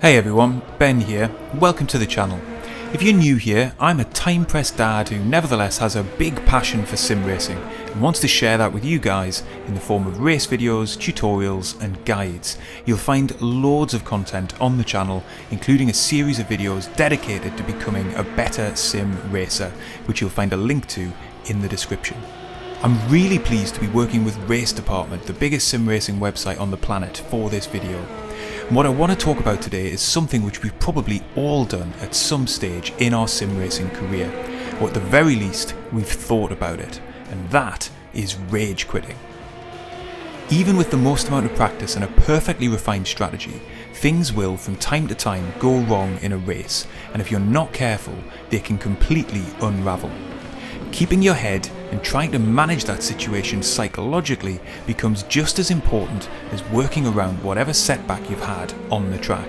Hey everyone, Ben here, welcome to the channel. If you're new here, I'm a time-pressed dad who nevertheless has a big passion for sim racing and wants to share that with you guys in the form of race videos, tutorials and guides. You'll find loads of content on the channel, including a series of videos dedicated to becoming a better sim racer, which you'll find a link to in the description. I'm really pleased to be working with Race Department, the biggest sim racing website on the planet, for this video. And what I want to talk about today is something which we've probably all done at some stage in our sim racing career, or at the very least we've thought about it, and that is rage quitting. Even with the most amount of practice and a perfectly refined strategy, things will from time to time go wrong in a race, and if you're not careful, they can completely unravel. Keeping your head and trying to manage that situation psychologically becomes just as important as working around whatever setback you've had on the track.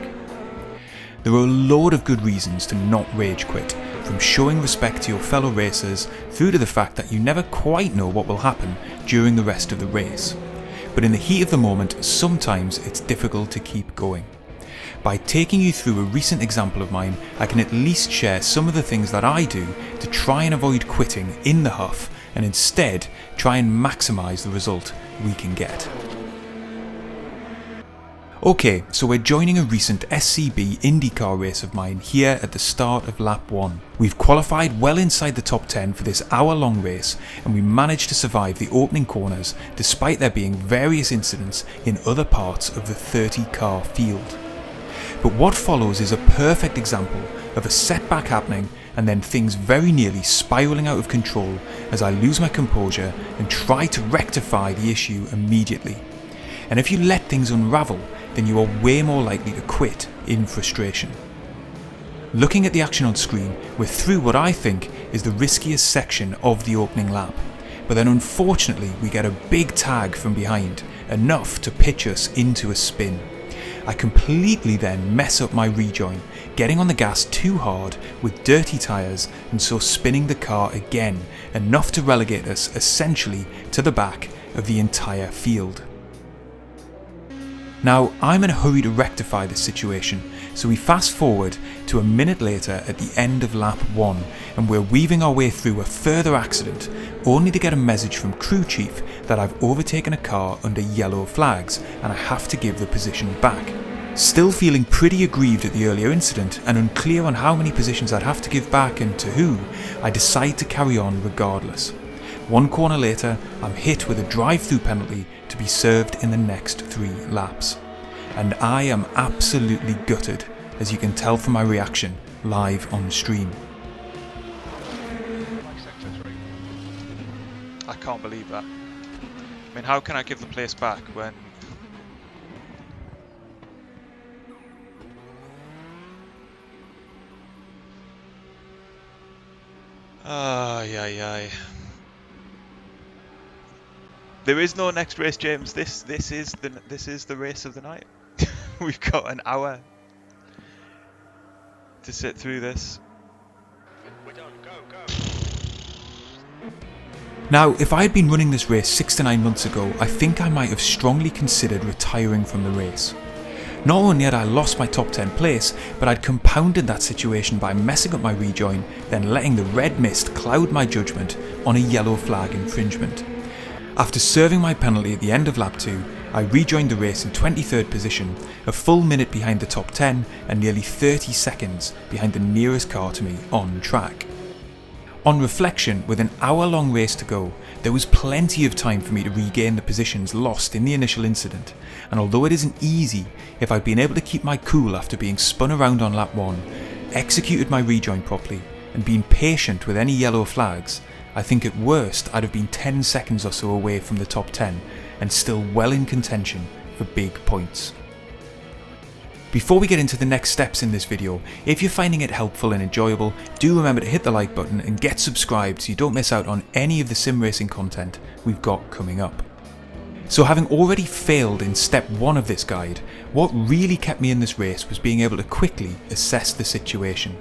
There are a load of good reasons to not rage quit, from showing respect to your fellow racers through to the fact that you never quite know what will happen during the rest of the race. But in the heat of the moment, sometimes it's difficult to keep going. By taking you through a recent example of mine, I can at least share some of the things that I do to try and avoid quitting in the huff and instead try and maximise the result we can get. Okay, so we're joining a recent SCB Indycar race of mine here at the start of lap 1. We've qualified well inside the top 10 for this hour-long race, and we managed to survive the opening corners despite there being various incidents in other parts of the 30-car field. But what follows is a perfect example of a setback happening and then things very nearly spiralling out of control as I lose my composure and try to rectify the issue immediately. And if you let things unravel, then you are way more likely to quit in frustration. Looking at the action on screen, we're through what I think is the riskiest section of the opening lap. But then unfortunately we get a big tag from behind, enough to pitch us into a spin. I completely then mess up my rejoin, getting on the gas too hard with dirty tyres and so spinning the car again, enough to relegate us essentially to the back of the entire field. Now I'm in a hurry to rectify this situation, so we fast forward to a minute later at the end of lap 1 and we're weaving our way through a further accident, only to get a message from crew chief that I've overtaken a car under yellow flags and I have to give the position back. Still feeling pretty aggrieved at the earlier incident and unclear on how many positions I'd have to give back and to who, I decide to carry on regardless. One corner later, I'm hit with a drive-through penalty to be served in the next 3 laps. And I am absolutely gutted, as you can tell from my reaction live on stream. I can't believe that. I mean, how can I give the place back when... Ay. There is no next race, James. This is the race of the night. We've got an hour to sit through this. We're done. Go. Now, if I had been running this race 6 to 9 months ago, I think I might have strongly considered retiring from the race. Not only had I lost my top 10 place, but I'd compounded that situation by messing up my rejoin, then letting the red mist cloud my judgment on a yellow flag infringement. After serving my penalty at the end of lap 2, I rejoined the race in 23rd position, a full minute behind the top 10 and nearly 30 seconds behind the nearest car to me on track. On reflection, with an hour-long race to go, there was plenty of time for me to regain the positions lost in the initial incident, and although it isn't easy, if I'd been able to keep my cool after being spun around on lap 1, executed my rejoin properly, and been patient with any yellow flags, I think at worst I'd have been 10 seconds or so away from the top 10, and still well in contention for big points. Before we get into the next steps in this video, if you're finding it helpful and enjoyable, do remember to hit the like button and get subscribed so you don't miss out on any of the sim racing content we've got coming up. So having already failed in step 1 of this guide, what really kept me in this race was being able to quickly assess the situation.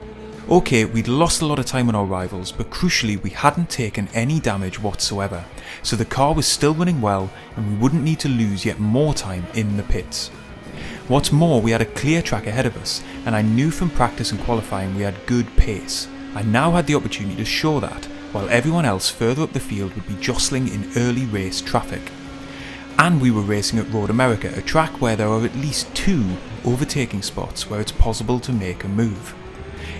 Okay, we'd lost a lot of time on our rivals, but crucially we hadn't taken any damage whatsoever, so the car was still running well and we wouldn't need to lose yet more time in the pits. What's more, we had a clear track ahead of us, and I knew from practice and qualifying we had good pace. I now had the opportunity to show that, while everyone else further up the field would be jostling in early race traffic. And we were racing at Road America, a track where there are at least 2 overtaking spots where it's possible to make a move.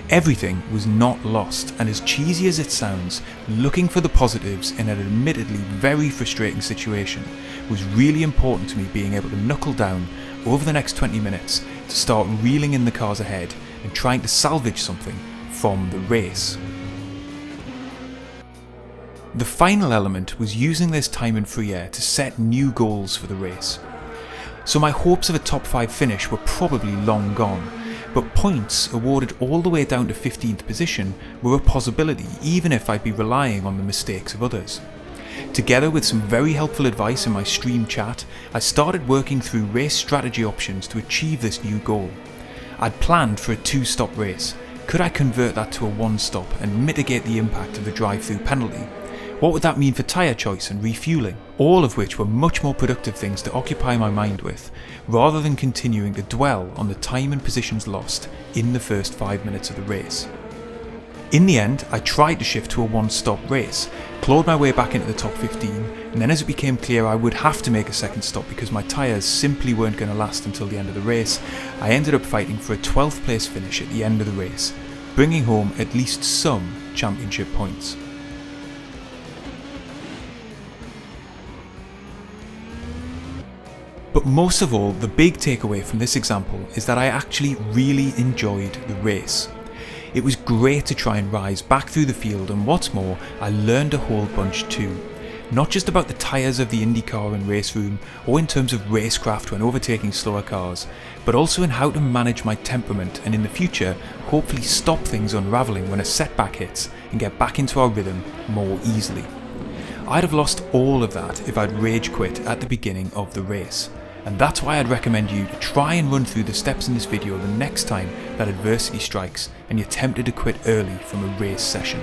Everything was not lost, and as cheesy as it sounds, looking for the positives in an admittedly very frustrating situation was really important to me, being able to knuckle down over the next 20 minutes to start reeling in the cars ahead and trying to salvage something from the race. The final element was using this time in free air to set new goals for the race. So my hopes of a top 5 finish were probably long gone, but points awarded all the way down to 15th position were a possibility, even if I'd be relying on the mistakes of others. Together with some very helpful advice in my stream chat, I started working through race strategy options to achieve this new goal. I'd planned for a 2-stop race. Could I convert that to a 1-stop and mitigate the impact of the drive-through penalty? What would that mean for tyre choice and refuelling? All of which were much more productive things to occupy my mind with, rather than continuing to dwell on the time and positions lost in the first 5 minutes of the race. In the end, I tried to shift to a 1-stop race, clawed my way back into the top 15, and then as it became clear I would have to make a second stop because my tyres simply weren't going to last until the end of the race, I ended up fighting for a 12th place finish at the end of the race, bringing home at least some championship points. But most of all, the big takeaway from this example is that I actually really enjoyed the race. It was great to try and rise back through the field, and what's more, I learned a whole bunch too. Not just about the tyres of the Indycar and race room, or in terms of racecraft when overtaking slower cars, but also in how to manage my temperament and in the future, hopefully stop things unravelling when a setback hits and get back into our rhythm more easily. I'd have lost all of that if I'd rage quit at the beginning of the race. And that's why I'd recommend you to try and run through the steps in this video the next time that adversity strikes and you're tempted to quit early from a race session.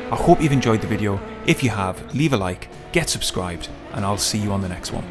I hope you've enjoyed the video. If you have, leave a like, get subscribed, and I'll see you on the next one.